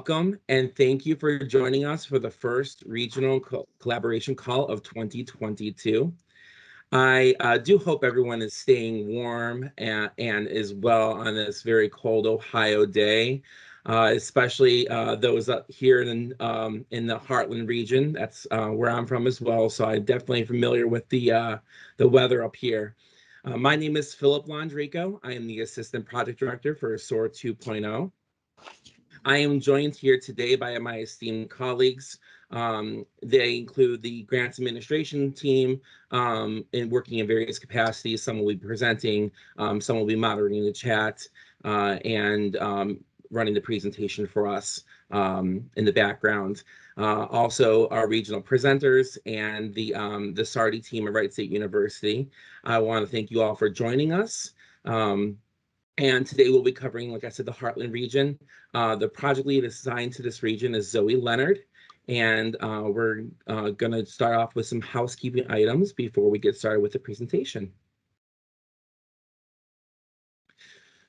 Welcome and thank you for joining us for the first regional collaboration call of 2022. I do hope everyone is staying warm and is well on this very cold Ohio day, especially those up here in the Heartland region. That's where I'm from as well, so I'm definitely familiar with the weather up here. My name is Philip Londrico. I am the Assistant Project Director for SOAR 2.0. I am joined here today by my esteemed colleagues. They include the grants administration team and working in various capacities. Some will be presenting, some will be moderating the chat, and running the presentation for us in the background. Also, our regional presenters and the SARDI team at Wright State University. I want to thank you all for joining us. And today we'll be covering, like I said, the Heartland region. The project lead assigned to this region is Zoe Leonard. And we're going to start off with some housekeeping items before we get started with the presentation.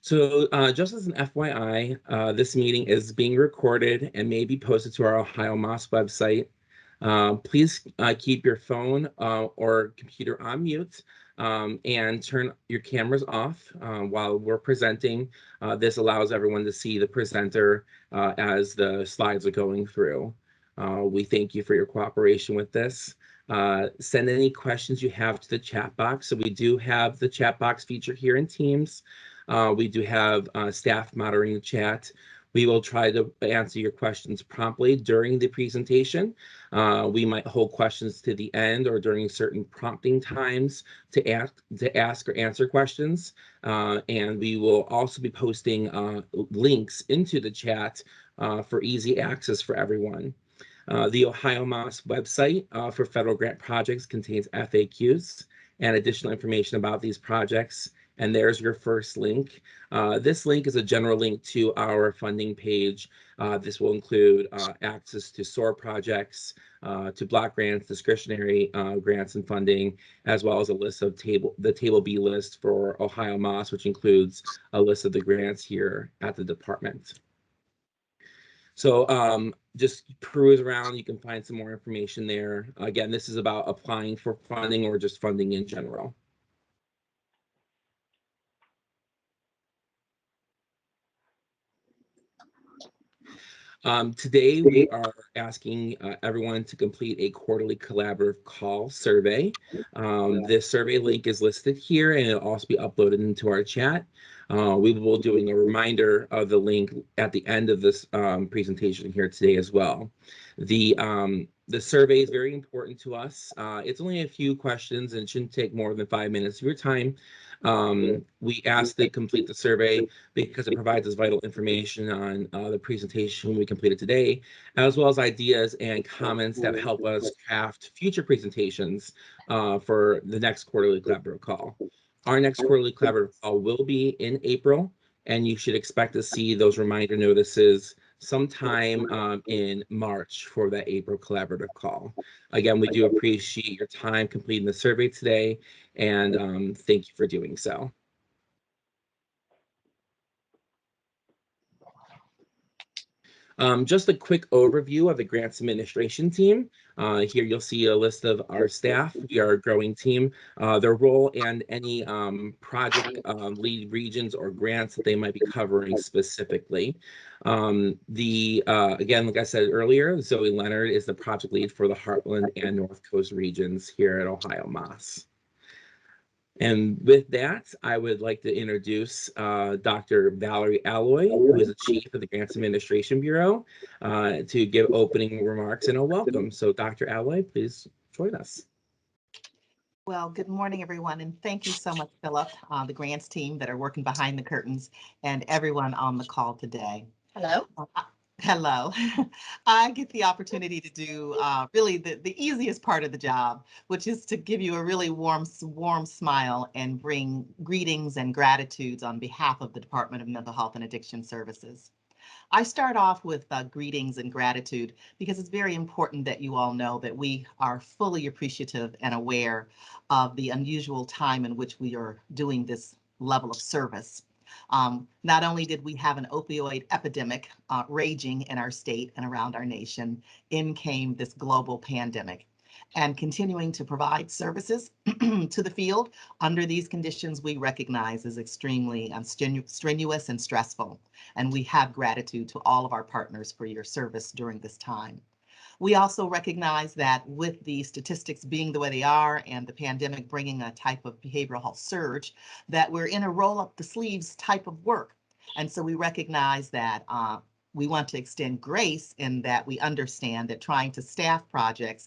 So just as an FYI, this meeting is being recorded and may be posted to our Ohio Moss website. Please keep your phone or computer on mute. And turn your cameras off while we're presenting. This allows everyone to see the presenter as the slides are going through. We thank you for your cooperation with this. Send any questions you have to the chat box. So we do have the chat box feature here in Teams. We do have staff monitoring the chat. We will try to answer your questions promptly during the presentation. We might hold questions to the end or during certain prompting times to ask or answer questions. And we will also be posting links into the chat for easy access for everyone. The Ohio Moss website for federal grant projects contains FAQs and additional information about these projects. And there's your first link. This link is a general link to our funding page. This will include access to SOAR projects, to block grants, discretionary grants and funding, as well as a list of the Table B list for Ohio Moss, which includes a list of the grants here at the department. So just peruse around, you can find some more information there. Again, this is about applying for funding or just funding in general. Today, we are asking everyone to complete a quarterly collaborative call survey. This survey link is listed here and it'll also be uploaded into our chat. We will be doing a reminder of the link at the end of this presentation here today as well. The survey is very important to us. It's only a few questions and it shouldn't take more than 5 minutes of your time. We ask they complete the survey because it provides us vital information on the presentation we completed today, as well as ideas and comments that help us craft future presentations for the next quarterly collaborative call. Our next quarterly collaborative call will be in April, and you should expect to see those reminder notices sometime in March for that April collaborative call. Again, we do appreciate your time completing the survey today, and thank you for doing so. Just a quick overview of the grants administration team. Here you'll see a list of our staff. We are a growing team. Their role and any project lead regions or grants that they might be covering specifically. Again, like I said earlier, Zoe Leonard is the project lead for the Heartland and North Coast regions here at Ohio Moss. And with that, I would like to introduce Dr. Valerie Alloy, who is the chief of the Grants Administration Bureau, to give opening remarks and a welcome. So Dr. Alloy, please join us. Well, good morning, everyone, and thank you so much, Philip, the grants team that are working behind the curtains, and everyone on the call today. Hello. Hello. I get the opportunity to do really the easiest part of the job, which is to give you a really warm smile and bring greetings and gratitudes on behalf of the Department of Mental Health and Addiction Services. I start off with greetings and gratitude because it's very important that you all know that we are fully appreciative and aware of the unusual time in which we are doing this level of service. Not only did we have an opioid epidemic raging in our state and around our nation, in came this global pandemic. And continuing to provide services to the field under these conditions, we recognize as extremely strenuous and stressful. And we have gratitude to all of our partners for your service during this time. We also recognize that with the statistics being the way they are and the pandemic bringing a type of behavioral health surge, that we're in a roll up the sleeves type of work. And so we recognize that we want to extend grace in that we understand that trying to staff projects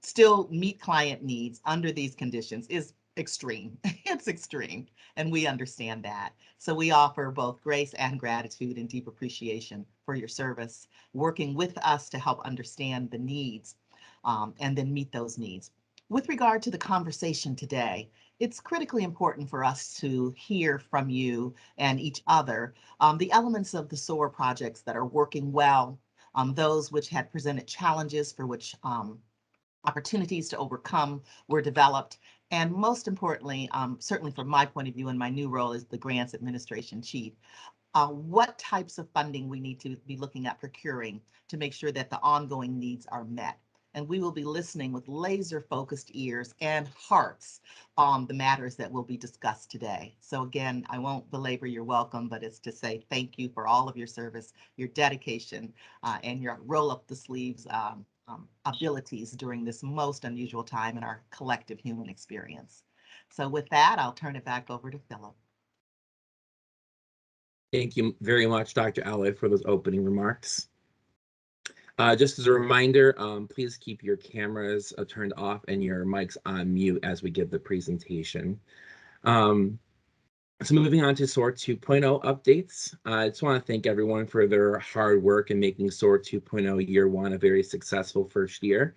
still meet client needs under these conditions is extreme. It's extreme, and we understand that. So we offer both grace and gratitude and deep appreciation for your service, working with us to help understand the needs and then meet those needs. With regard to the conversation today, it's critically important for us to hear from you and each other the elements of the SOAR projects that are working well, those which had presented challenges for which opportunities to overcome were developed. And most importantly, certainly from my point of view and my new role as the grants administration chief, what types of funding we need to be looking at procuring to make sure that the ongoing needs are met. And we will be listening with laser focused ears and hearts on the matters that will be discussed today. So again, I won't belabor your welcome, but it's to say thank you for all of your service, your dedication, and your roll up the sleeves abilities during this most unusual time in our collective human experience. So with that, I'll turn it back over to Philip. Thank you very much, Dr. Alloy, for those opening remarks. Just as a reminder, please keep your cameras turned off and your mics on mute as we give the presentation. So moving on to SOAR 2.0 updates, I just want to thank everyone for their hard work in making SOAR 2.0 year one a very successful first year.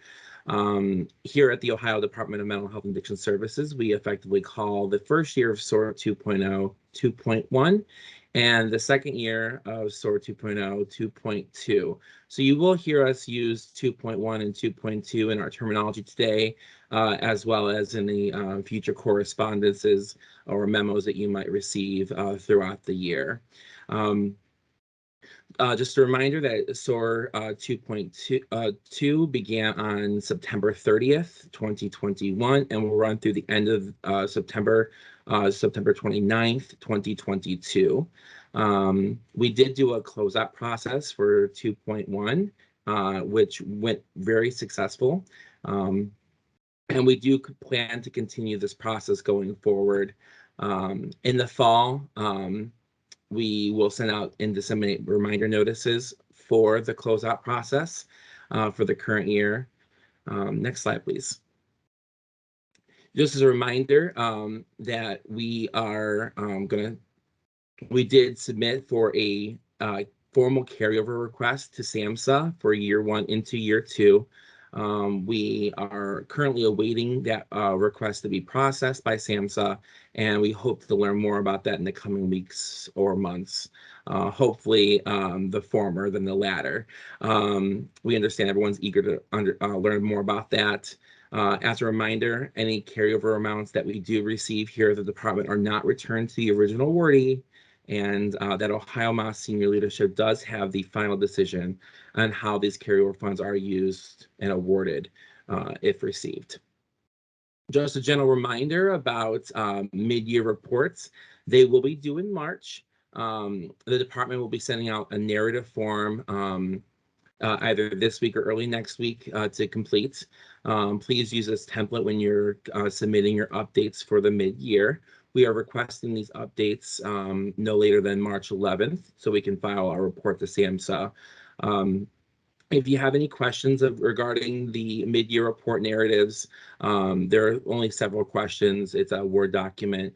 Here at the Ohio Department of Mental Health and Addiction Services, we effectively call the first year of SOAR 2.0 2.1 and the second year of SOAR 2.0 2.2. So you will hear us use 2.1 and 2.2 in our terminology today, as well as in the future correspondences or memos that you might receive throughout the year. Just a reminder that SOAR 2.2 began on September 30th, 2021, and will run through the end of September 29th, 2022. We did do a closeout process for 2.1, which went very successful. And we do plan to continue this process going forward. In the fall, we will send out and disseminate reminder notices for the closeout process for the current year. Next slide, please. Just as a reminder that we are we did submit for a formal carryover request to SAMHSA for year one into year two. We are currently awaiting that request to be processed by SAMHSA, and we hope to learn more about that in the coming weeks or months. Hopefully the former than the latter. We understand everyone's eager to learn more about that. As a reminder, any carryover amounts that we do receive here at the department are not returned to the original awardee, and that Ohio MAS senior leadership does have the final decision on how these carryover funds are used and awarded if received. Just a general reminder about mid-year reports. They will be due in March. The department will be sending out a narrative form either this week or early next week to complete. Please use this template when you're submitting your updates for the mid-year. We are requesting these updates no later than March 11th, so we can file our report to SAMHSA. If you have any questions regarding the mid-year report narratives, there are only several questions. It's a Word document.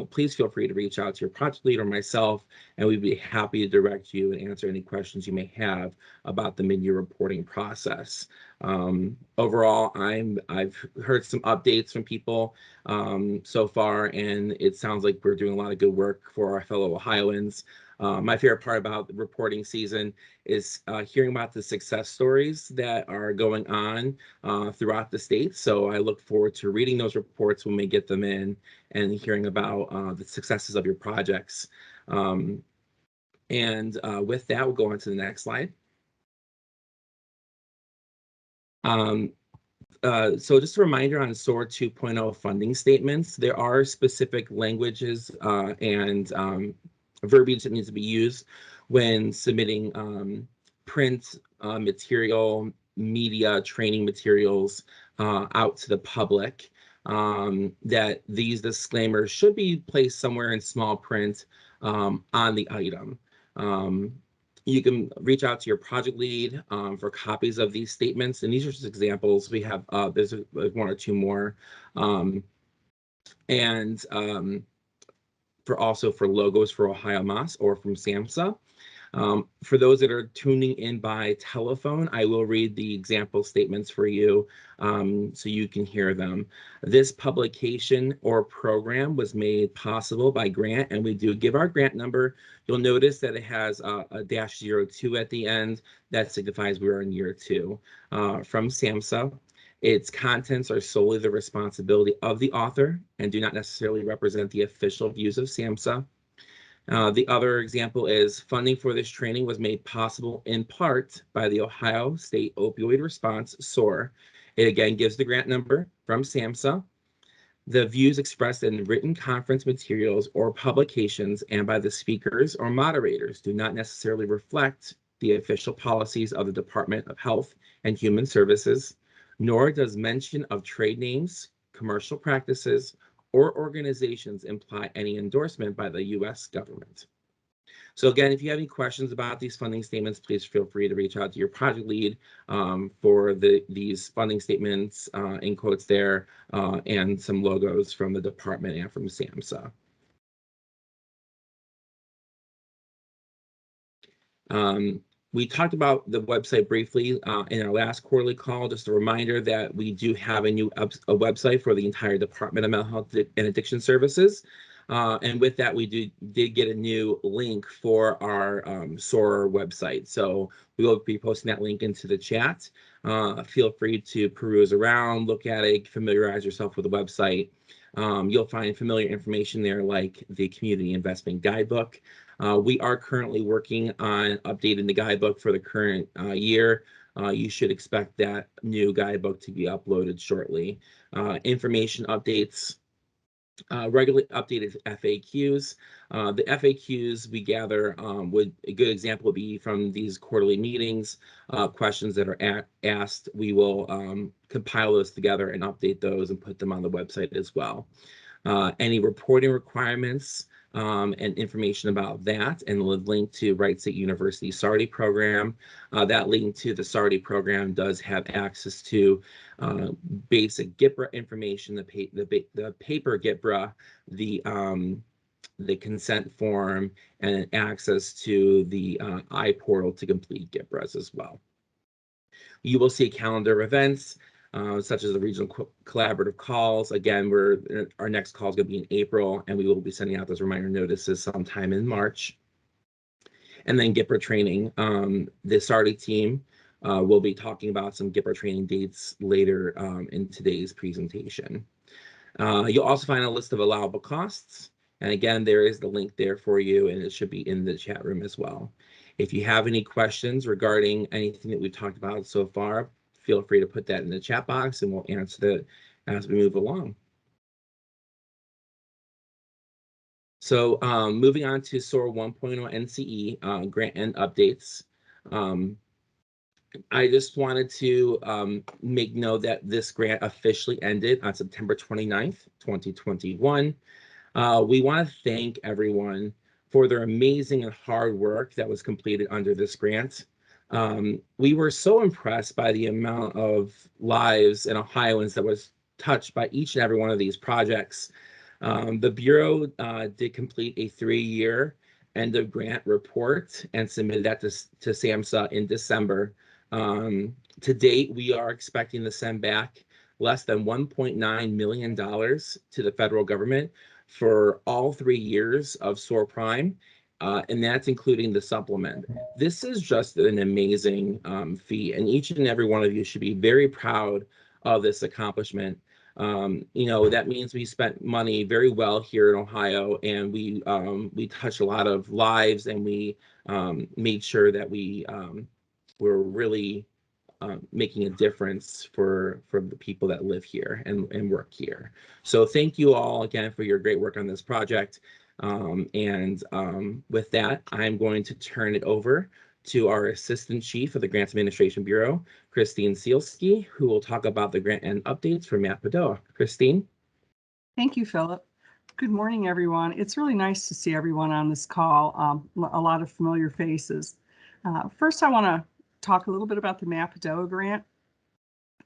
Please feel free to reach out to your project lead or myself, and we'd be happy to direct you and answer any questions you may have about the mid-year reporting process. Overall, I've heard some updates from people so far, and it sounds like we're doing a lot of good work for our fellow Ohioans. My favorite part about the reporting season is hearing about the success stories that are going on throughout the state. So I look forward to reading those reports when we get them in and hearing about the successes of your projects. With that, we'll go on to the next slide. So just a reminder on SOAR 2.0 funding statements, there are specific languages and verbiage that needs to be used when submitting print material, media, training materials out to the public. That these disclaimers should be placed somewhere in small print on the item. You can reach out to your project lead for copies of these statements. And these are just examples. We have, there's one or two more. For also for logos for Ohio Moss or from SAMHSA. For those that are tuning in by telephone, I will read the example statements for you so you can hear them. This publication or program was made possible by grant, and we do give our grant number. You'll notice that it has a -02 at the end. That signifies we're in year 2 from SAMHSA. Its contents are solely the responsibility of the author and do not necessarily represent the official views of SAMHSA. The other example is funding for this training was made possible in part by the Ohio State Opioid Response, SOAR. It again gives the grant number from SAMHSA. The views expressed in written conference materials or publications and by the speakers or moderators do not necessarily reflect the official policies of the Department of Health and Human Services, nor does mention of trade names, commercial practices, or organizations imply any endorsement by the U.S. government. So again, if you have any questions about these funding statements, please feel free to reach out to your project lead for these funding statements in quotes there and some logos from the department and from SAMHSA. We talked about the website briefly in our last quarterly call. Just a reminder that we do have a new website for the entire Department of Mental Health and Addiction Services. And with that, we did get a new link for our SOAR website. So we will be posting that link into the chat. Feel free to peruse around, look at it, familiarize yourself with the website. You'll find familiar information there like the Community Investment Guidebook. We are currently working on updating the guidebook for the current year. You should expect that new guidebook to be uploaded shortly. Information updates, regularly updated FAQs. The FAQs we gather a good example would be from these quarterly meetings, questions that are asked. We will compile those together and update those and put them on the website as well. Any reporting requirements and information about that, and the link to Wright State University SARDI program. That link to the SARDI program does have access to basic GIPRA information, the paper GIPRA, the consent form, and access to the iPortal to complete GIPRAs as well. You will see a calendar of events such as the regional collaborative calls. Again, our next call is going to be in April, and we will be sending out those reminder notices sometime in March. And then GIPRA training. The SARDI team will be talking about some GIPRA training dates later in today's presentation. You'll also find a list of allowable costs. And again, there is the link there for you, and it should be in the chat room as well. If you have any questions regarding anything that we've talked about so far, feel free to put that in the chat box and we'll answer that as we move along. So moving on to SOAR 1.0 NCE Grant End Updates. I just wanted to make note that this grant officially ended on September 29th, 2021. We want to thank everyone for their amazing and hard work that was completed under this grant. We were so impressed by the amount of lives and Ohioans that was touched by each and every one of these projects. The Bureau did complete a 3-year end of grant report and submitted that to SAMHSA in December. To date, we are expecting to send back less than $1.9 million to the federal government for all 3 years of SOAR Prime. And that's including the supplement. This is just an amazing feat, and each and every one of you should be very proud of this accomplishment. That means we spent money very well here in Ohio, and we touched a lot of lives, and we made sure that we were really making a difference for the people that live here and work here. So thank you all again for your great work on this project. With that, I'm going to turn it over to our Assistant Chief of the Grants Administration Bureau, Christine Sealski, who will talk about the grant end updates for Matt Padoa. Christine? Thank you, Philip. Good morning, everyone. It's really nice to see everyone on this call, a lot of familiar faces. First, I want to talk a little bit about the Matt Padoa grant.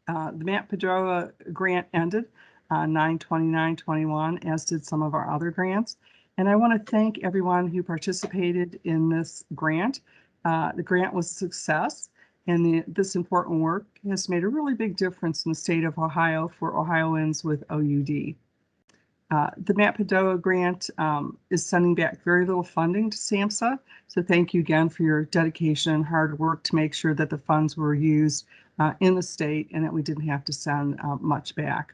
The Matt Padoa grant ended 9/29/21, as did some of our other grants. And I want to thank everyone who participated in this grant. The grant was a success, and this important work has made a really big difference in the state of Ohio for Ohioans with OUD. The Matt Padoa grant is sending back very little funding to SAMHSA. So thank you again for your dedication and hard work to make sure that the funds were used in the state and that we didn't have to send much back.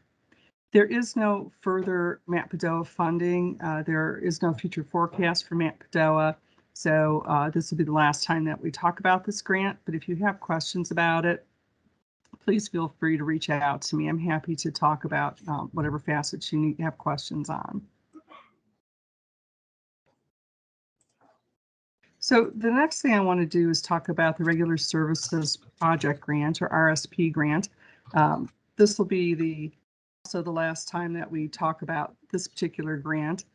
There is no further Matt Padoa funding. There is no future forecast for Matt Padoa. So this will be the last time that we talk about this grant. But if you have questions about it, please feel free to reach out to me. I'm happy to talk about whatever facets you have questions on. So the next thing I want to do is talk about the Regular Services Project Grant, or RSP grant. This will be also the last time that we talk about this particular grant.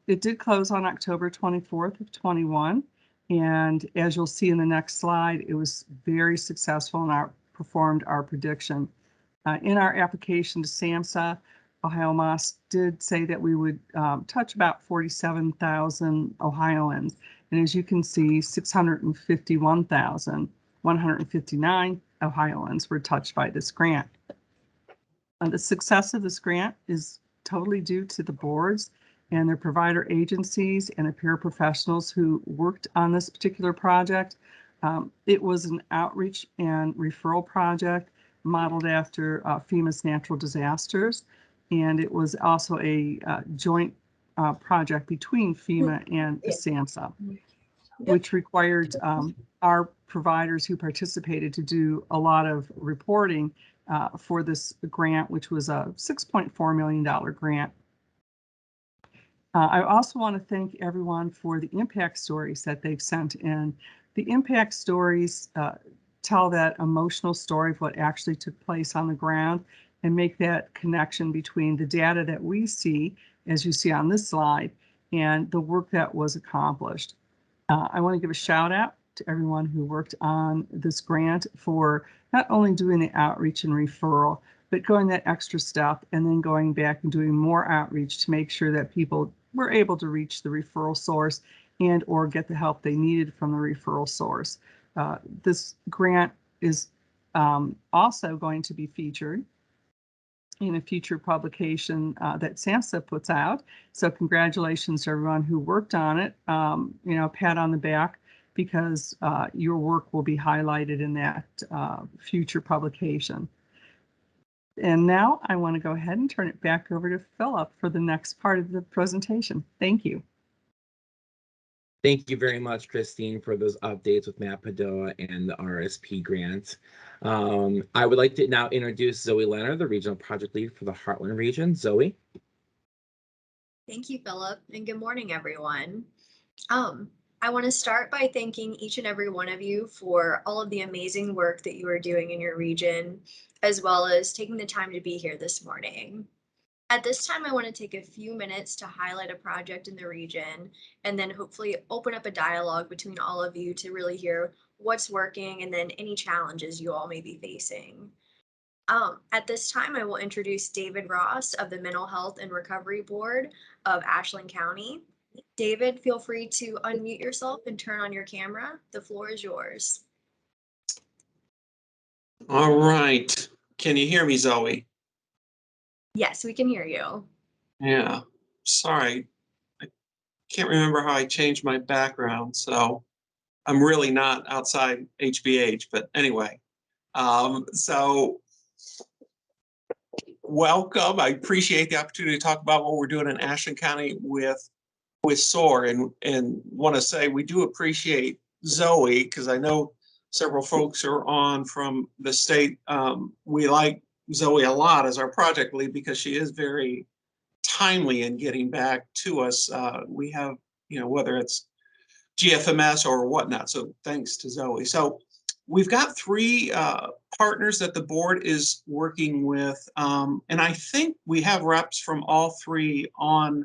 It did close on October 24th of 21. And as you'll see in the next slide, it was very successful and outperformed our prediction. In our application to SAMHSA, Ohio MOS did say that we would touch about 47,000 Ohioans. And as you can see, 651,159 Ohioans were touched by this grant. The success of this grant is totally due to the boards and their provider agencies and the paraprofessionals who worked on this particular project. It was an outreach and referral project modeled after FEMA's natural disasters. And it was also a joint project between FEMA and SAMHSA, which required our providers who participated to do a lot of reporting for this grant, which was a $6.4 million grant. I also want to thank everyone for the impact stories that they've sent in. The impact stories tell that emotional story of what actually took place on the ground and make that connection between the data that we see, as you see on this slide, and the work that was accomplished. I want to give a shout out to everyone who worked on this grant for not only doing the outreach and referral, but going that extra step and then going back and doing more outreach to make sure that people were able to reach the referral source and or get the help they needed from the referral source. This grant is also going to be featured in a future publication that SAMHSA puts out. So congratulations to everyone who worked on it. Pat on the back, because your work will be highlighted in that future publication. And now I want to go ahead and turn it back over to Philip for the next part of the presentation. Thank you. Thank you very much, Christine, for those updates with Matt Padoa and the RSP grant. I would like to now introduce Zoe Leonard, the Regional Project Lead for the Heartland region. Zoe. Thank you, Philip, and good morning, everyone. I want to start by thanking each and every one of you for all of the amazing work that you are doing in your region, as well as taking the time to be here this morning. At this time, I want to take a few minutes to highlight a project in the region and then hopefully open up a dialogue between all of you to really hear what's working and then any challenges you all may be facing. At this time, I will introduce David Ross of the Mental Health and Recovery Board of Ashland County. David, feel free to unmute yourself and turn on your camera. The floor is yours. All right. Can you hear me, Zoe? Yes, we can hear you. Yeah. Sorry. I can't remember how I changed my background, so I'm really not outside HBH, but anyway. So welcome. I appreciate the opportunity to talk about what we're doing in Ashland County with SOAR, and want to say we do appreciate Zoe, because I know several folks are on from the state. We like Zoe a lot as our project lead because she is very timely in getting back to us. We have, whether it's GFMS or whatnot. So thanks to Zoe. So we've got three partners that the board is working with. And I think we have reps from all three on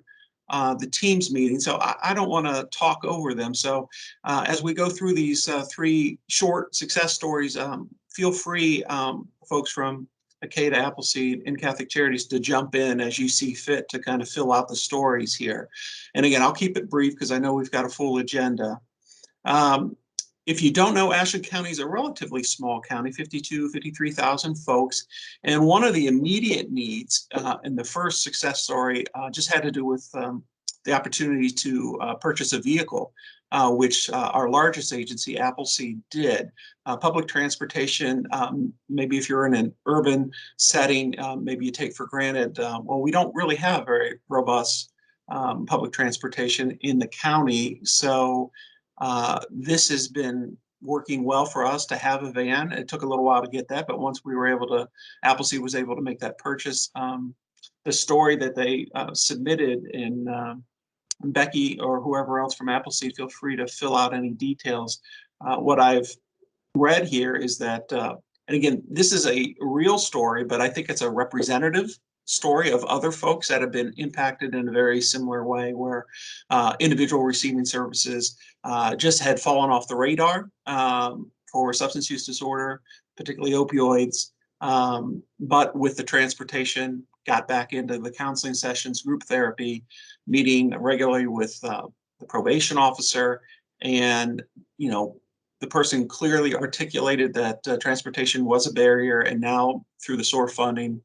the Teams meeting. So I don't want to talk over them. So as we go through these three short success stories, feel free, folks from Acada, Appleseed, and Catholic Charities, to jump in as you see fit to kind of fill out the stories here. And again, I'll keep it brief because I know we've got a full agenda. If you don't know, Ashland County is a relatively small county, 53,000 folks. And one of the immediate needs in the first success story just had to do with the opportunity to purchase a vehicle, which our largest agency, Appleseed, did. Public transportation, maybe if you're in an urban setting, maybe you take for granted, well, we don't really have very robust public transportation in the county. So this has been working well for us to have a van. It took a little while to get that, but once we were able to, Appleseed was able to make that purchase. The story that they submitted, and Becky or whoever else from Appleseed, feel free to fill out any details. What I've read here is that, and again, this is a real story, but I think it's a representative story of other folks that have been impacted in a very similar way, where individual receiving services just had fallen off the radar for substance use disorder, particularly opioids, but with the transportation, got back into the counseling sessions, group therapy, meeting regularly with the probation officer, and the person clearly articulated that transportation was a barrier, and now through the SOAR funding,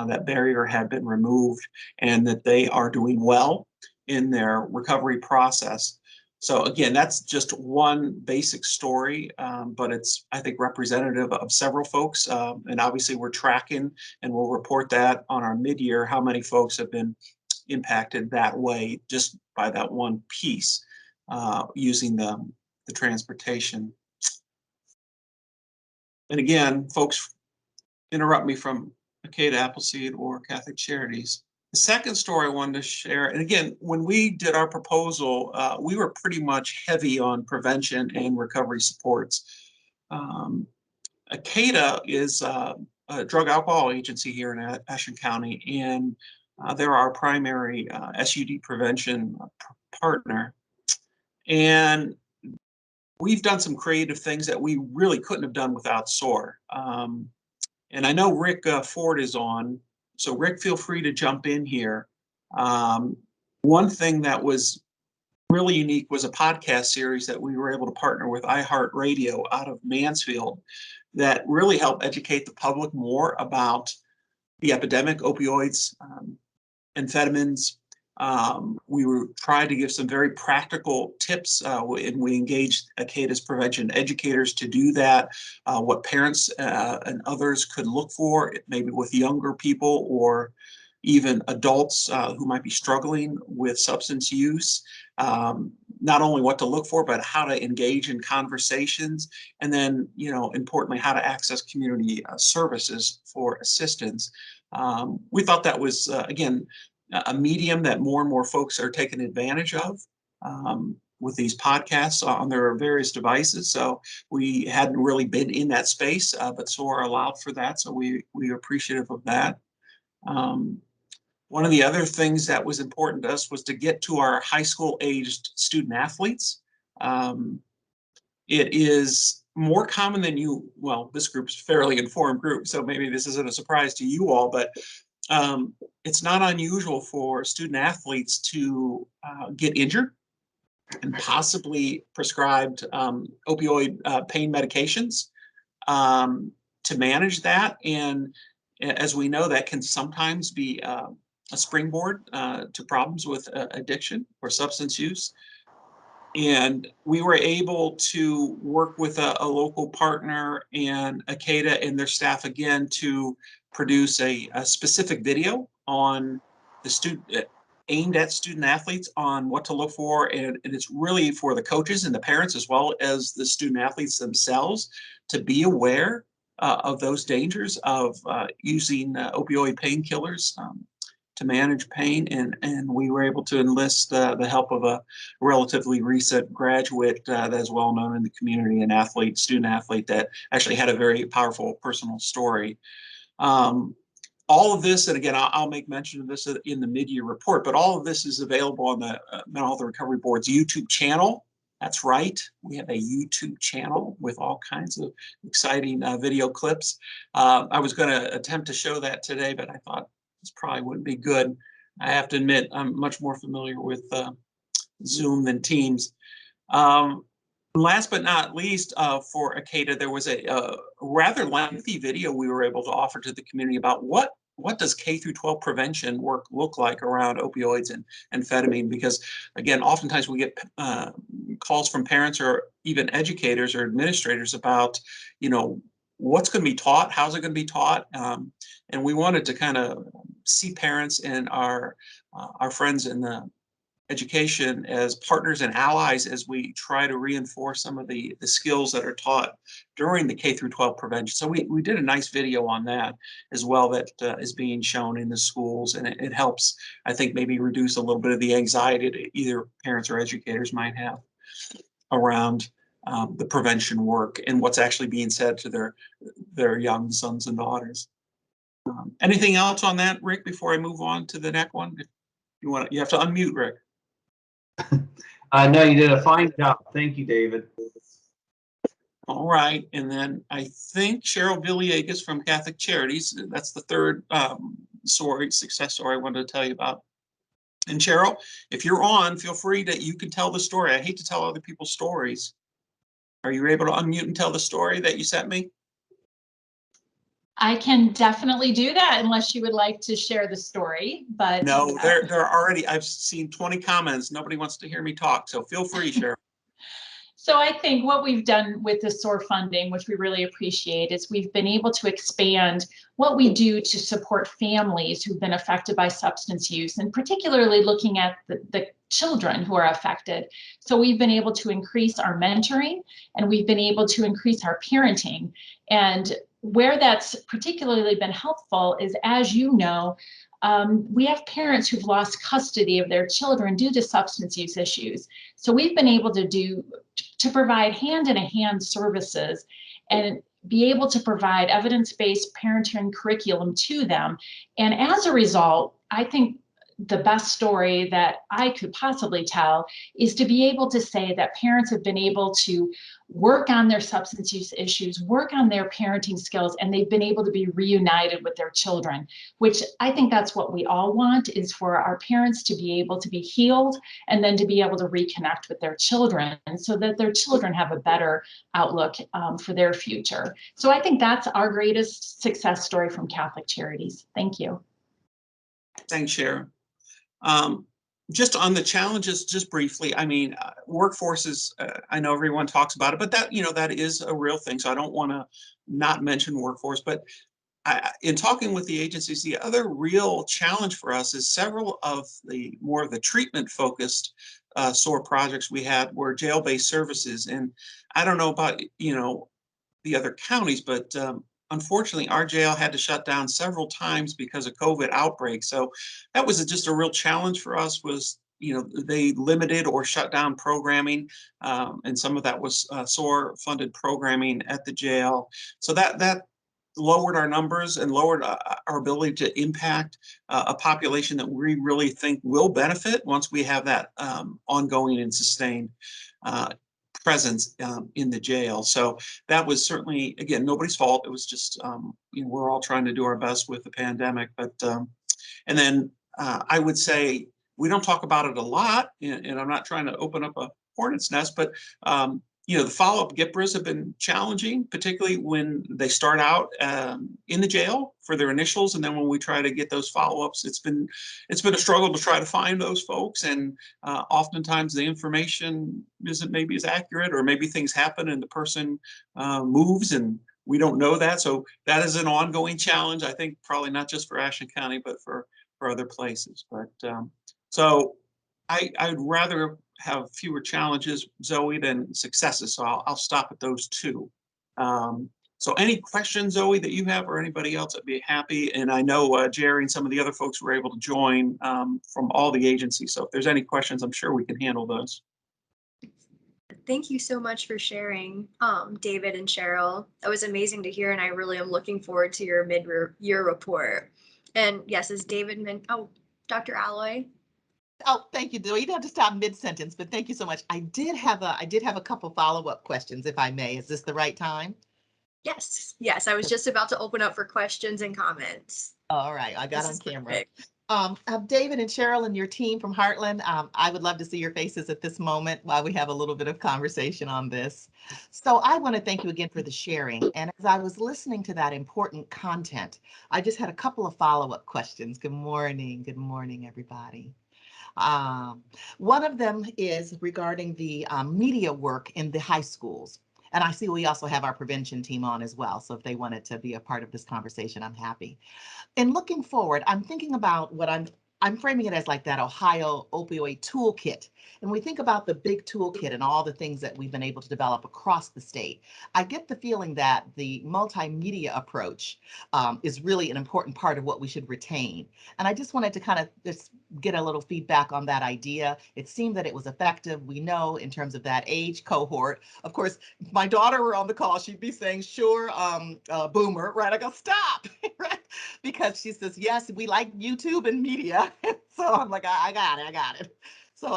that barrier had been removed, and that they are doing well in their recovery process. So again, that's just one basic story, but it's, I think, representative of several folks. And obviously we're tracking, and we'll report that on our mid-year, how many folks have been impacted that way just by that one piece, using the transportation. And again, folks, interrupt me from Acada, Appleseed, or Catholic Charities. The second story I wanted to share, and again, when we did our proposal, we were pretty much heavy on prevention and recovery supports. Acada is a drug alcohol agency here in Ashland County, and they're our primary SUD prevention partner. And we've done some creative things that we really couldn't have done without SOAR. And I know Rick Ford is on, so Rick, feel free to jump in here. One thing that was really unique was a podcast series that we were able to partner with iHeartRadio out of Mansfield that really helped educate the public more about the epidemic, opioids, amphetamines. We were trying to give some very practical tips, and we engaged Acada's prevention educators to do that, what parents and others could look for, maybe with younger people or even adults who might be struggling with substance use. Not only what to look for, but how to engage in conversations, and then, importantly, how to access community services for assistance. We thought that was, again, a medium that more and more folks are taking advantage of with these podcasts on their various devices. So we hadn't really been in that space, but SOAR allowed for that. So we are appreciative of that. One of the other things that was important to us was to get to our high school aged student athletes. It is more common than this group's a fairly informed group, so maybe this isn't a surprise to you all, but it's not unusual for student athletes to get injured and possibly prescribed opioid pain medications to manage that. And as we know, that can sometimes be a springboard to problems with addiction or substance use. And we were able to work with a local partner and Akeda and their staff again to produce a specific video on the student aimed at student athletes on what to look for. And it's really for the coaches and the parents as well as the student athletes themselves to be aware of those dangers of using opioid painkillers to manage pain, and we were able to enlist the help of a relatively recent graduate that is well known in the community, an athlete, student athlete that actually had a very powerful personal story. All of this, and again, I'll make mention of this in the mid-year report, but all of this is available on the Mental Health and Recovery Board's YouTube channel. That's right, we have a YouTube channel with all kinds of exciting video clips. I was going to attempt to show that today, but I thought this probably wouldn't be good. I have to admit, I'm much more familiar with Zoom than Teams. Last but not least, for Akeda, there was a rather lengthy video we were able to offer to the community about what does K through 12 prevention work look like around opioids and amphetamine? Because again, oftentimes we get calls from parents or even educators or administrators about, what's going to be taught, how's it going to be taught, and we wanted to kind of see parents and our friends in the education as partners and allies as we try to reinforce some of the skills that are taught during the K through 12 prevention. So we did a nice video on that as well that is being shown in the schools, and it helps, I think, maybe reduce a little bit of the anxiety that either parents or educators might have around the prevention work and what's actually being said to their young sons and daughters. Anything else on that, Rick, before I move on to the next one? You have to unmute, Rick. No, you did a fine job. Thank you, David. All right, and then I think Cheryl Villegas from Catholic Charities, that's the third success story I wanted to tell you about. And Cheryl, if you're on, feel free you can tell the story. I hate to tell other people's stories. Are you able to unmute and tell the story that you sent me? I can definitely do that unless you would like to share the story, but no, they're already, I've seen 20 comments. Nobody wants to hear me talk, so feel free, Cheryl. So I think what we've done with the SOAR funding, which we really appreciate, is we've been able to expand what we do to support families who've been affected by substance use, and particularly looking at the children who are affected. So we've been able to increase our mentoring, and we've been able to increase our parenting. And where that's particularly been helpful is, as you know, we have parents who've lost custody of their children due to substance use issues. So we've been able to provide hand-in-hand services and be able to provide evidence-based parenting curriculum to them. And as a result, I think the best story that I could possibly tell is to be able to say that parents have been able to work on their substance use issues, work on their parenting skills, and they've been able to be reunited with their children, which I think that's what we all want, is for our parents to be able to be healed and then to be able to reconnect with their children so that their children have a better outlook for their future. So I think that's our greatest success story from Catholic Charities. Thank you. Thanks, Sharon. Just on the challenges, just briefly, I mean, workforces, I know everyone talks about it, but that, that is a real thing. So I don't want to not mention workforce, but in talking with the agencies, the other real challenge for us is several of the more of the treatment focused SOAR projects we had were jail-based services. And I don't know about, the other counties, but unfortunately, our jail had to shut down several times because of COVID outbreaks. So that was just a real challenge for us. Was they limited or shut down programming, and some of that was SOAR funded programming at the jail. So that lowered our numbers and lowered our ability to impact a population that we really think will benefit once we have that ongoing and sustained presence in the jail. So that was certainly, again, nobody's fault. It was just, we're all trying to do our best with the pandemic. But, and then I would say we don't talk about it a lot, and I'm not trying to open up a hornet's nest, but the follow-up GIPRAs have been challenging, particularly when they start out in the jail for their initials, and then when we try to get those follow-ups, it's been a struggle to try to find those folks, and oftentimes the information isn't maybe as accurate, or maybe things happen and the person moves and we don't know that. So that is an ongoing challenge, I think, probably not just for Ashland County, but for other places. But so I'd rather have fewer challenges, Zoe, than successes. So I'll stop at those two. So any questions, Zoe, that you have, or anybody else, I'd be happy. And I know Jerry and some of the other folks were able to join from all the agencies. So if there's any questions, I'm sure we can handle those. Thank you so much for sharing, David and Cheryl. That was amazing to hear, and I really am looking forward to your mid-year report. And yes, as David mentioned, Dr. Alloy. Oh, thank you, Zoe. You don't have to stop mid-sentence, but thank you so much. I did have a couple follow-up questions, if I may. Is this the right time? Yes, I was just about to open up for questions and comments. All right, I got This on is camera. perfect. David and Cheryl and your team from Heartland, I would love to see your faces at this moment while we have a little bit of conversation on this. So I want to thank you again for the sharing. And as I was listening to that important content, I just had a couple of follow-up questions. Good morning, everybody. One of them is regarding the media work in the high schools. And I see we also have our prevention team on as well. So if they wanted to be a part of this conversation, I'm happy. And looking forward, I'm thinking about what I'm framing it as like that Ohio opioid toolkit. And we think about the big toolkit and all the things that we've been able to develop across the state. I get the feeling that the multimedia approach is really an important part of what we should retain. And I just wanted to kind of just get a little feedback on that idea. It seemed that it was effective. We know in terms of that age cohort. Of course, if my daughter were on the call, she'd be saying, sure, boomer, right? I go, stop, right? Because she says, yes, we like YouTube and media. So I'm like, I got it. So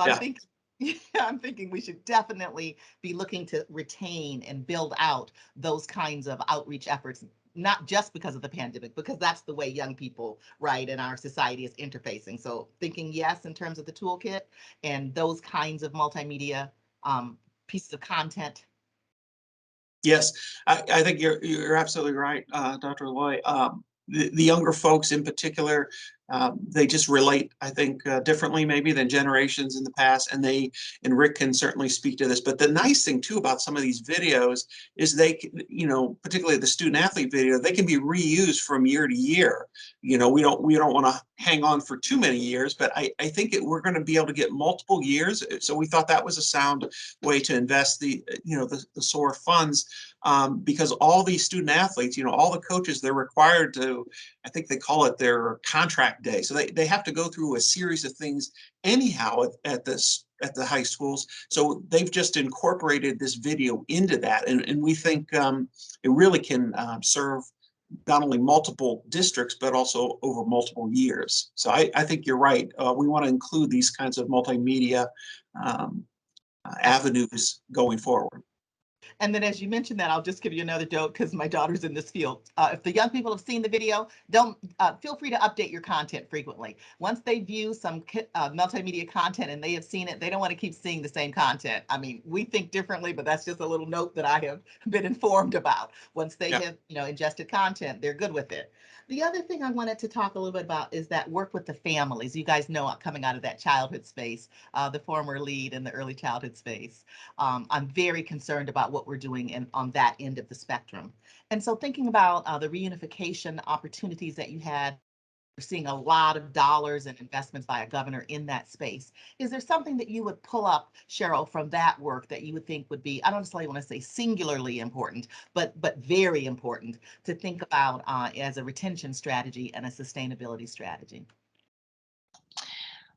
I'm thinking we should definitely be looking to retain and build out those kinds of outreach efforts, not just because of the pandemic, because that's the way young people, right, in our society is interfacing. So thinking yes in terms of the toolkit and those kinds of multimedia pieces of content. Yes, I think you're absolutely right, Dr. Loy. The younger folks in particular, they just relate, I think, differently maybe than generations in the past, and Rick can certainly speak to this. But the nice thing too about some of these videos is they, particularly the student athlete video, they can be reused from year to year. We don't want to hang on for too many years, but I think we're going to be able to get multiple years. So we thought that was a sound way to invest the SOAR funds. Because all these student athletes, all the coaches, they're required to, I think they call it their contract day. So they have to go through a series of things anyhow at the high schools. So they've just incorporated this video into that. And we think it really can serve not only multiple districts, but also over multiple years. So I think you're right. We want to include these kinds of multimedia avenues going forward. And then as you mentioned that, I'll just give you another joke because my daughter's in this field. If the young people have seen the video, don't feel free to update your content frequently. Once they view some multimedia content and they have seen it, they don't want to keep seeing the same content. I mean, we think differently, but that's just a little note that I have been informed about. Once they have, ingested content, they're good with it. The other thing I wanted to talk a little bit about is that work with the families. You guys know I'm coming out of that childhood space, the former lead in the early childhood space. I'm very concerned about what we're doing on that end of the spectrum. And so thinking about the reunification opportunities that you had, we're seeing a lot of dollars and investments by a governor in that space. Is there something that you would pull up, Cheryl, from that work that you would think would be, I don't necessarily want to say singularly important, but very important to think about as a retention strategy and a sustainability strategy?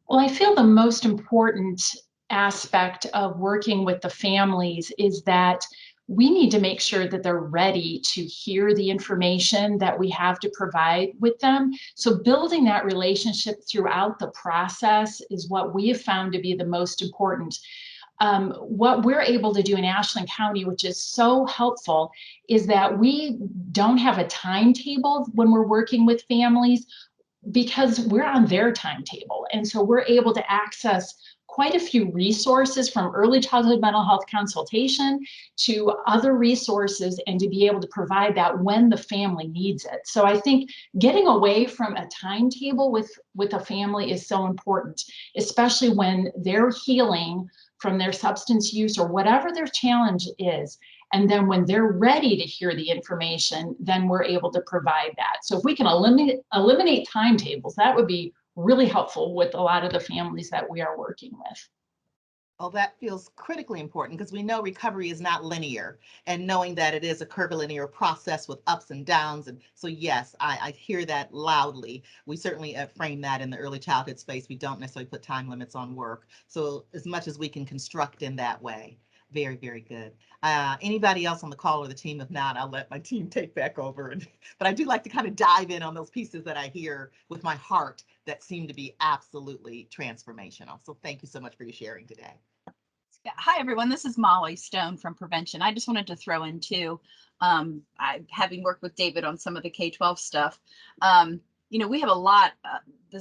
Well, I feel the most important aspect of working with the families is that we need to make sure that they're ready to hear the information that we have to provide with them. So building that relationship throughout the process is what we have found to be the most important. What we're able to do in Ashland County, which is so helpful, is that we don't have a timetable when we're working with families, because we're on their timetable. And so we're able to access quite a few resources, from early childhood mental health consultation to other resources, and to be able to provide that when the family needs it. So I think getting away from a timetable with a family is so important, especially when they're healing from their substance use or whatever their challenge is. And then when they're ready to hear the information, then we're able to provide that. So if we can eliminate timetables, that would be really helpful with a lot of the families that we are working with. Well, that feels critically important because we know recovery is not linear, and knowing that it is a curvilinear process with ups and downs. And so, yes, I hear that loudly. We certainly frame that in the early childhood space. We don't necessarily put time limits on work. So as much as we can construct in that way. Very, very good. Anybody else on the call or the team? If not, I'll let my team take back over. But I do like to kind of dive in on those pieces that I hear with my heart that seem to be absolutely transformational. So thank you so much for your sharing today. Hi, everyone. This is Molly Stone from Prevention. I just wanted to throw in too, having worked with David on some of the K-12 stuff, we have a lot, the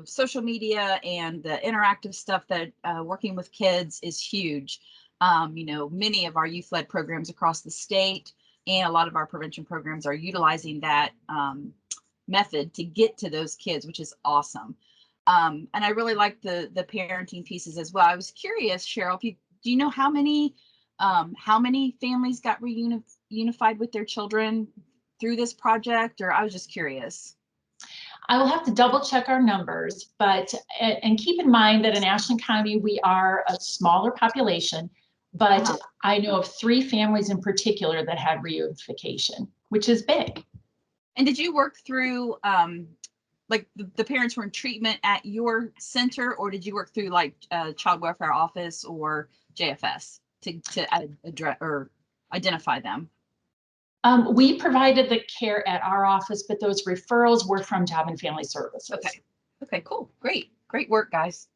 social media and the interactive stuff that working with kids is huge. Many of our youth-led programs across the state and a lot of our prevention programs are utilizing that method to get to those kids, which is awesome. And I really like the parenting pieces as well. I was curious, Cheryl, do you know how many families got reunified with their children through this project? Or I was just curious. I will have to double check our numbers, and keep in mind that in Ashland County, we are a smaller population, but I know of 3 families in particular that had reunification, which is big. And did you work through, like the parents were in treatment at your center, or did you work through like child welfare office or JFS to address or identify them? We provided the care at our office, but those referrals were from Job and Family Services. Okay, cool. Great work, guys.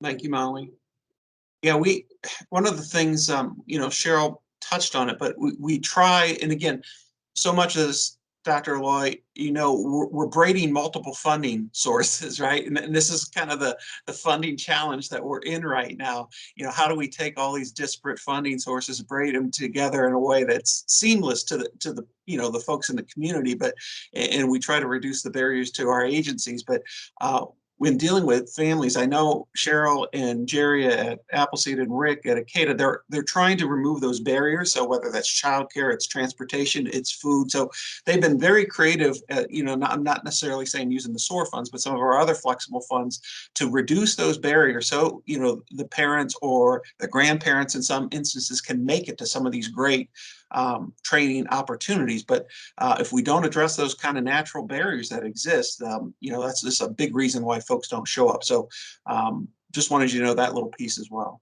Thank you, Molly. Yeah, one of the things, Cheryl touched on it, but we try, and again, so much of this, Dr. Loy, we're braiding multiple funding sources, right? And this is kind of the funding challenge that we're in right now. How do we take all these disparate funding sources, braid them together in a way that's seamless to the the folks in the community, and we try to reduce the barriers to our agencies. But when dealing with families, I know Cheryl and Jerry at Appleseed and Rick at Acada, they're trying to remove those barriers. So whether that's childcare, it's transportation, it's food. So they've been very creative at, I'm not necessarily saying using the SOAR funds, but some of our other flexible funds to reduce those barriers. So, the parents or the grandparents in some instances can make it to some of these great training opportunities. But if we don't address those kind of natural barriers that exist, that's just a big reason why folks don't show up. So just wanted you to know that little piece as well.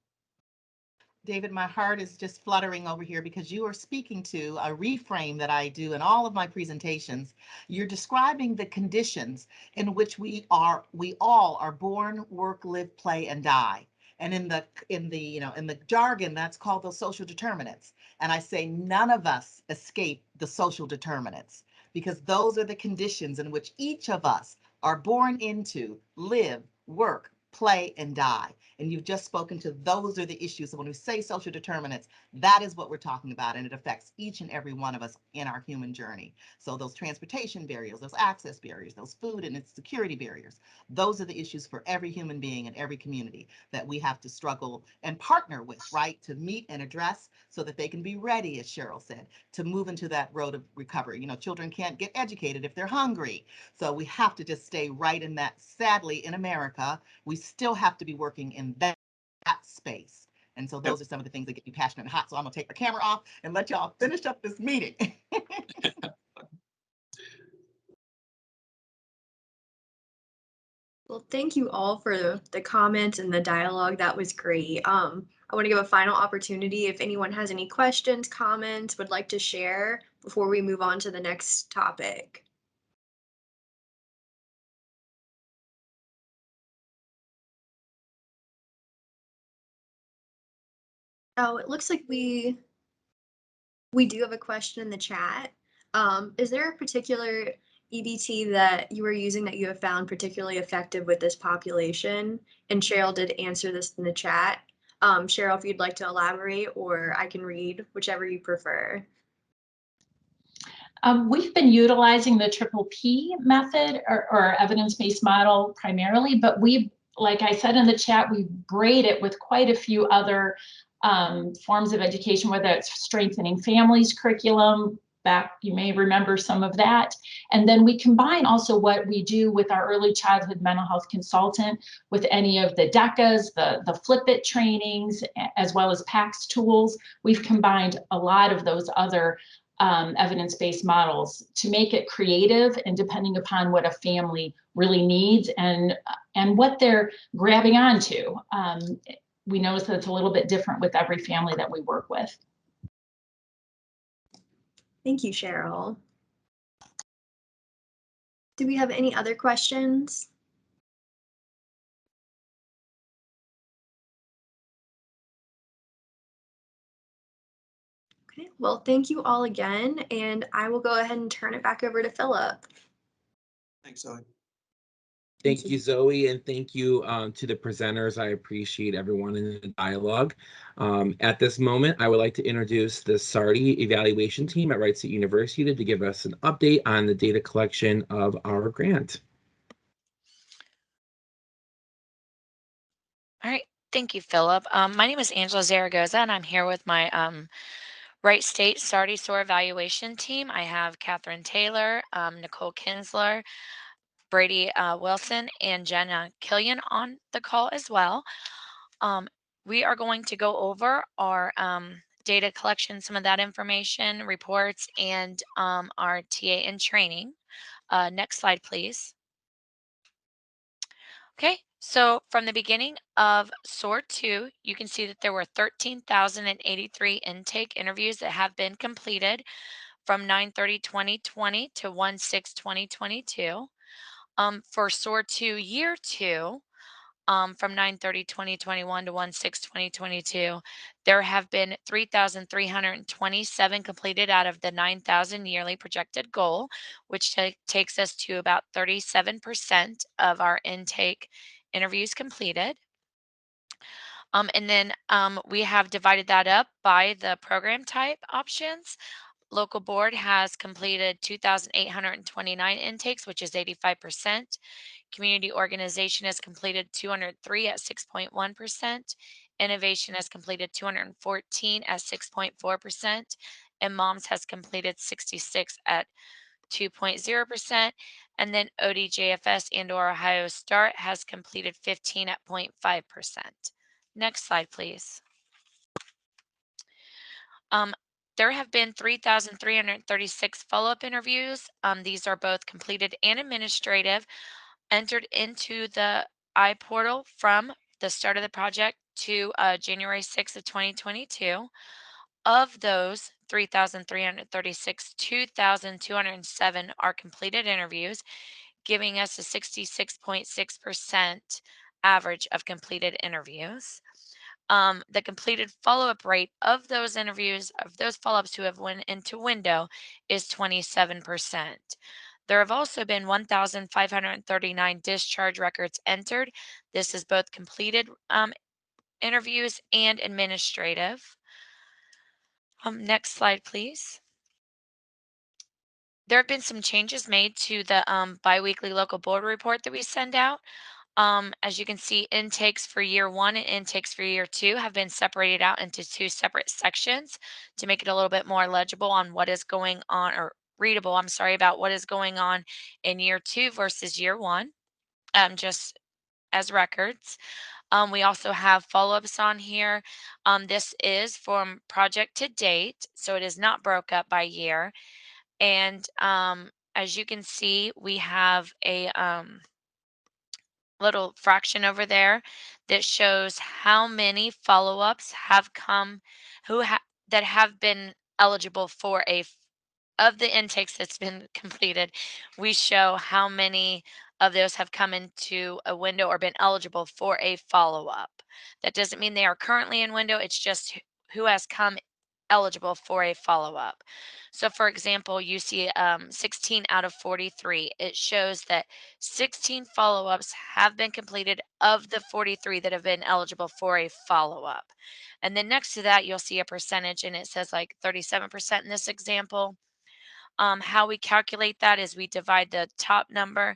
David, my heart is just fluttering over here because you are speaking to a reframe that I do in all of my presentations. You're describing the conditions in which we all are born, work, live, play, and die. And in the jargon, that's called those social determinants. And I say none of us escape the social determinants, because those are the conditions in which each of us are born into, live, work, play, and die. And you've just spoken to those are the issues. So when we say social determinants, that is what we're talking about. And it affects each and every one of us in our human journey. So those transportation barriers, those access barriers, those food and its security barriers, those are the issues for every human being in every community that we have to struggle and partner with, right? To meet and address so that they can be ready, as Cheryl said, to move into that road of recovery. Children can't get educated if they're hungry. So we have to just stay right in that. Sadly, in America, we still have to be working in that space. And so those are some of the things that get me passionate and hot. So I'm gonna take the camera off and let y'all finish up this meeting. Well, thank you all for the comments and the dialogue. That was great. I want to give a final opportunity if anyone has any questions, comments, would like to share before we move on to the next topic. Oh, it looks like we do have a question in the chat. Is there a particular EBT that you are using that you have found particularly effective with this population? And Cheryl did answer this in the chat. Cheryl, if you'd like to elaborate, or I can read, whichever you prefer. We've been utilizing the triple P method or evidence-based model primarily, but like I said in the chat, we braid it with quite a few other forms of education, whether it's strengthening families curriculum. Back, you may remember some of that. And then we combine also what we do with our early childhood mental health consultant with any of the DECAs, the Flip It trainings, as well as PACS tools. We've combined a lot of those other evidence-based models to make it creative and depending upon what a family really needs and what they're grabbing onto. We notice that it's a little bit different with every family that we work with. Thank you, Cheryl. Do we have any other questions? Okay, well, thank you all again, and I will go ahead and turn it back over to Philip. Thanks, Zoe. Thank you, Zoe, and thank you to the presenters. I appreciate everyone in the dialogue. At this moment, I would like to introduce the SARDI evaluation team at Wright State University to give us an update on the data collection of our grant. All right, thank you, Philip. My name is Angela Zaragoza, and I'm here with my Wright State SARDI SOAR evaluation team. I have Catherine Taylor, Nicole Kinsler, Brady Wilson, and Jenna Killian on the call as well. We are going to go over our data collection, some of that information, reports, and our TA in training. Next slide, please. Okay, so from the beginning of SOAR 2, you can see that there were 13,083 intake interviews that have been completed from 9/30/2020 to 1/6/2022. For SOAR 2 Year 2, from 9/30/2021 to 1/6/2022, there have been 3,327 completed out of the 9,000 yearly projected goal, which takes us to about 37% of our intake interviews completed. And then we have divided that up by the program type options. Local board has completed 2,829 intakes, which is 85%. Community organization has completed 203 at 6.1%. Innovation has completed 214 at 6.4%. And moms has completed 66 at 2.0%. And then ODJFS and or Ohio Start has completed 15 at 0.5%. Next slide, please. There have been 3,336 follow-up interviews. These are both completed and administrative, entered into the iPortal from the start of the project to January 6th of 2022. Of those 3,336, 2,207 are completed interviews, giving us a 66.6% average of completed interviews. The completed follow-up rate of those interviews, of those follow-ups who have went into window, is 27%. There have also been 1,539 discharge records entered. This is both completed interviews and administrative. Next slide, please. There have been some changes made to the biweekly local board report that we send out. As you can see, intakes for year 1 and intakes for year 2 have been separated out into 2 separate sections to make it a little bit more legible on what is going on, or readable, I'm sorry, about what is going on in year 2 versus year 1, just as records. We also have follow-ups on here. This is from project to date, so it is not broke up by year. And as you can see, we have a little fraction over there that shows how many follow-ups have come that have been eligible for of the intakes that's been completed. We show how many of those have come into a window or been eligible for a follow-up. That doesn't mean they are currently in window, it's just who has come eligible for a follow-up. So for example, you see 16 out of 43. It shows that 16 follow-ups have been completed of the 43 that have been eligible for a follow-up. And then next to that, you'll see a percentage, and it says like 37% in this example. How we calculate that is we divide the top number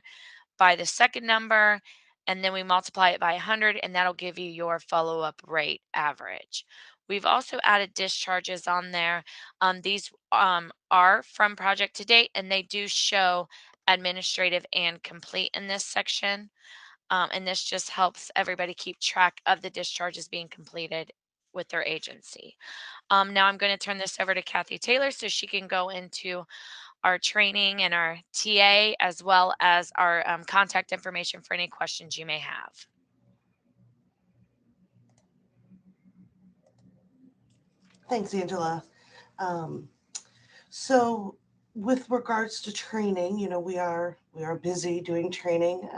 by the second number, and then we multiply it by 100, and that'll give you your follow-up rate average. We've also added discharges on there. These are from project to date, and they do show administrative and complete in this section. And this just helps everybody keep track of the discharges being completed with their agency. Now I'm going to turn this over to Kathy Taylor so she can go into our training and our TA, as well as our contact information for any questions you may have. Thanks, Angela. So with regards to training, we are busy doing training,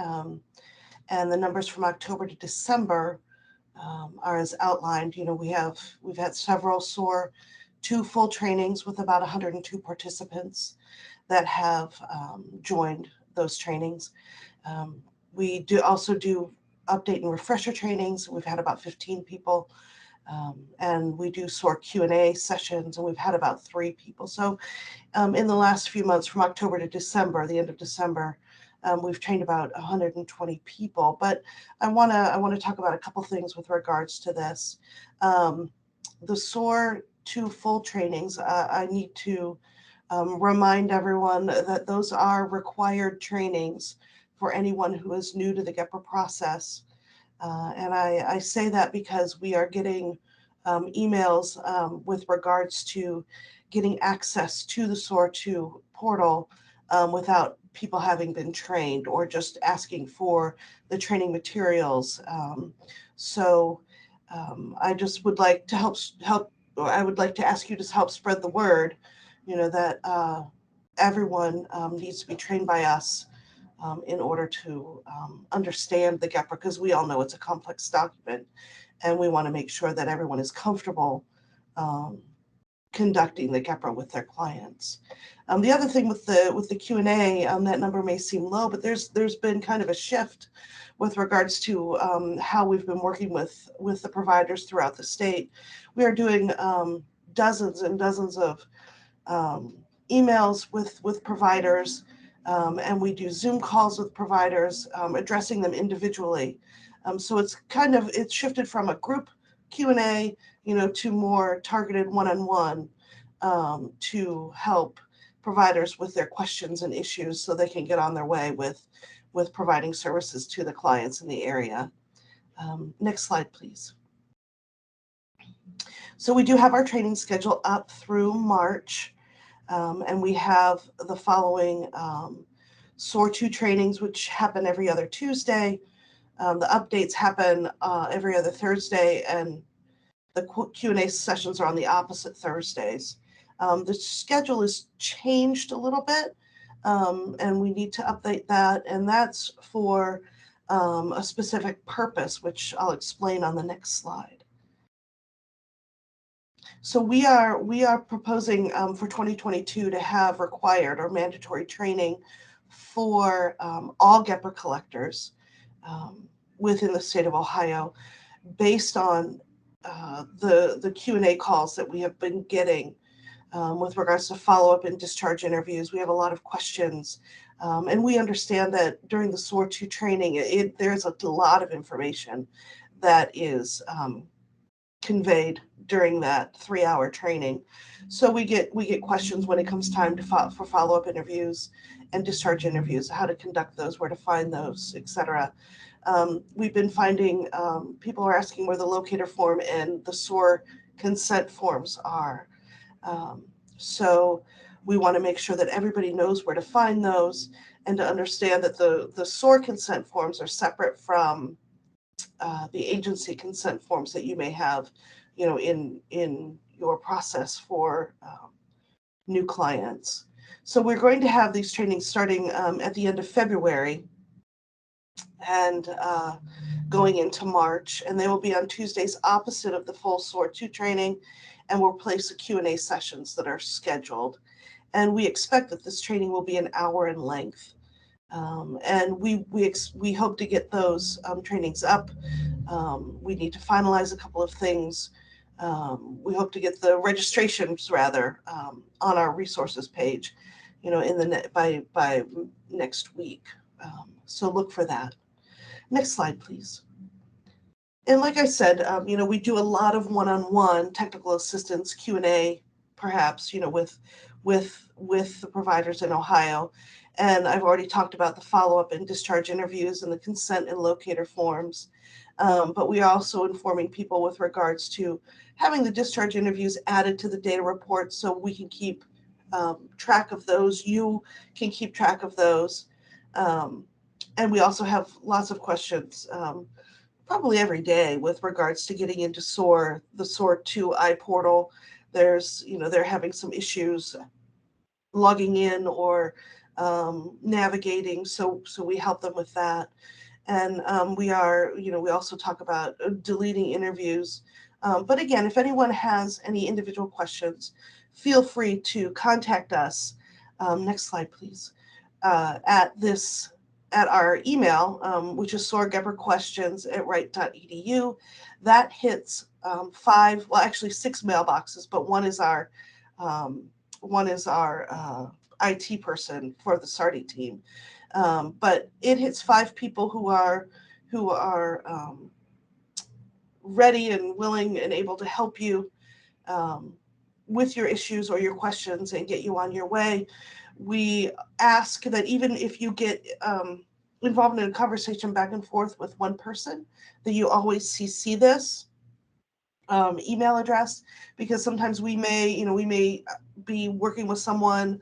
and the numbers from October to December are as outlined. We've had several SOAR 2 full trainings with about 102 participants that have joined those trainings. We also do update and refresher trainings. We've had about 15 people. And we do SOAR Q&A sessions, and we've had about 3 people. So in the last few months, from October to December, the end of December, we've trained about 120 people. But I want to talk about a couple things with regards to this. The SOAR 2 full trainings, I need to remind everyone that those are required trainings for anyone who is new to the GEPRA process. And I say that because we are getting emails with regards to getting access to the SOAR 2 portal without people having been trained, or just asking for the training materials. So I just would like to I would like to ask you to help spread the word, that everyone needs to be trained by us in order to understand the GEPRA, because we all know it's a complex document, and we want to make sure that everyone is comfortable conducting the GEPRA with their clients. The other thing with the Q&A, that number may seem low, but there's been kind of a shift with regards to how we've been working with the providers throughout the state. We are doing dozens and dozens of emails with providers. And we do Zoom calls with providers, addressing them individually. So it's shifted from a group Q&A, to more targeted one-on-one to help providers with their questions and issues so they can get on their way with providing services to the clients in the area. Next slide, please. So we do have our training schedule up through March. And we have the following SOAR 2 trainings, which happen every other Tuesday. The updates happen every other Thursday, and the Q&A sessions are on the opposite Thursdays. The schedule is changed a little bit, and we need to update that, and that's for a specific purpose, which I'll explain on the next slide. So we are proposing for 2022 to have required or mandatory training for all GEPRA collectors within the state of Ohio, based on the Q&A calls that we have been getting with regards to follow-up and discharge interviews. We have a lot of questions, and we understand that during the SOAR 2 training, there's a lot of information that is conveyed during that 3-hour training. So we get questions when it comes time for follow-up interviews and discharge interviews, how to conduct those, where to find those, etc. We've been finding people are asking where the locator form and the SOAR consent forms are. So we want to make sure that everybody knows where to find those, and to understand that the SOAR consent forms are separate from the agency consent forms that you may have, in your process for new clients. So we're going to have these trainings starting at the end of February and going into March, and they will be on Tuesdays opposite of the full SOAR 2 training, and we'll place the Q&A sessions that are scheduled. And we expect that this training will be an hour in length. And we hope to get those trainings up. We need to finalize a couple of things. We hope to get the registrations rather on our resources page, in the by next week. So look for that. Next slide, please. And like I said, we do a lot of one-on-one technical assistance Q&A, perhaps, with the providers in Ohio. And I've already talked about the follow-up and discharge interviews and the consent and locator forms. But we are also informing people with regards to having the discharge interviews added to the data report so we can keep track of those. You can keep track of those. And we also have lots of questions, probably every day, with regards to getting into SOAR, the SOAR 2 iPortal. They're having some issues logging in or navigating, so we help them with that. And we also talk about deleting interviews. But again, if anyone has any individual questions, feel free to contact us. Next slide, please. At our email, which is soargebberquestions@wright.edu. That hits 6 mailboxes, but one is our IT person for the SARDI team. But it hits 5 people who are ready and willing and able to help you with your issues or your questions and get you on your way. We ask that even if you get involved in a conversation back and forth with one person, that you always CC this email address, because sometimes we may be working with somebody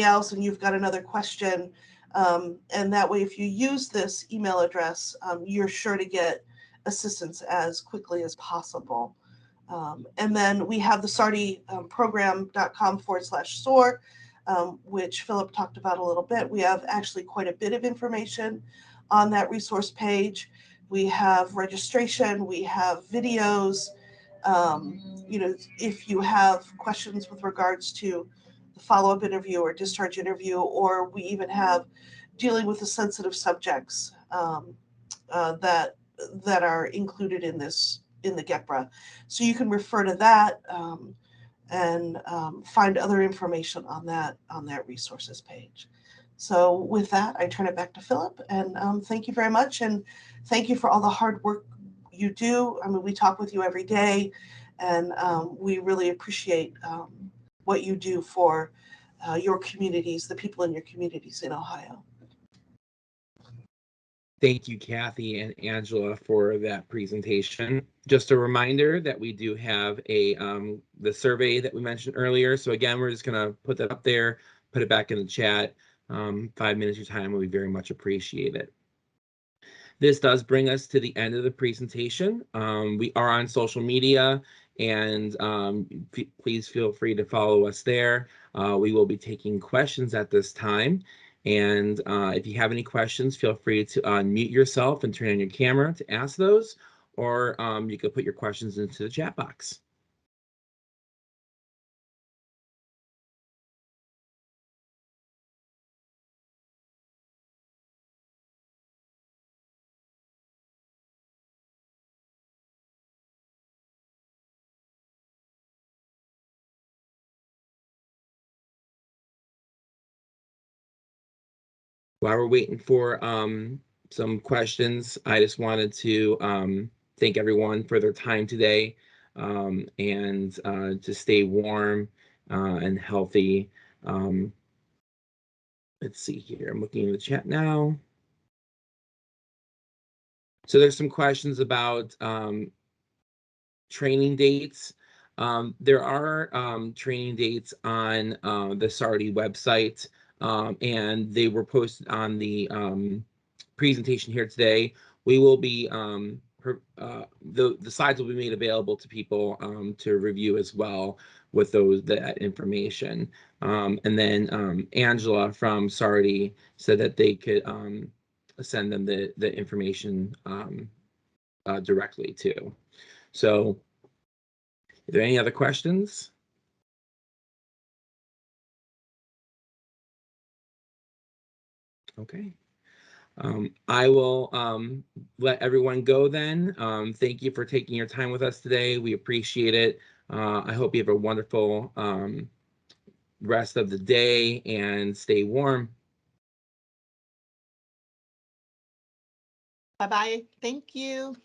else and you've got another question. And that way, if you use this email address, you're sure to get assistance as quickly as possible. And then we have the sardiprogram.com/SOAR, which Philip talked about a little bit. We have actually quite a bit of information on that resource page. We have registration, we have videos. If you have questions with regards to the follow-up interview or discharge interview, or we even have dealing with the sensitive subjects that are included in the GEPRA. So you can refer to that and find other information on that resources page. So with that, I turn it back to Philip, and thank you very much, and thank you for all the hard work you do. I mean, we talk with you every day, and we really appreciate what you do for your communities, the people in your communities in Ohio. Thank you, Kathy and Angela, for that presentation. Just a reminder that we do have the survey that we mentioned earlier. So again, we're just gonna put that up there, put it back in the chat. 5 minutes of your time will be very much appreciated. This does bring us to the end of the presentation. We are on social media, and please feel free to follow us there. We will be taking questions at this time. And if you have any questions, feel free to unmute yourself and turn on your camera to ask those, or you can put your questions into the chat box. While we're waiting for some questions, I just wanted to thank everyone for their time today, and to stay warm and healthy. Let's see here. I'm looking in the chat now. So there's some questions about training dates. There are training dates on the SARDI website, and they were posted on the presentation here today. We will be the slides will be made available to people to review as well with that information. And then Angela from SARDI said that they could send them the information directly too. So Are there any other questions? Okay. I will let everyone go then. Thank you for taking your time with us today. We appreciate it. I hope you have a wonderful rest of the day and stay warm. Bye-bye. Thank you.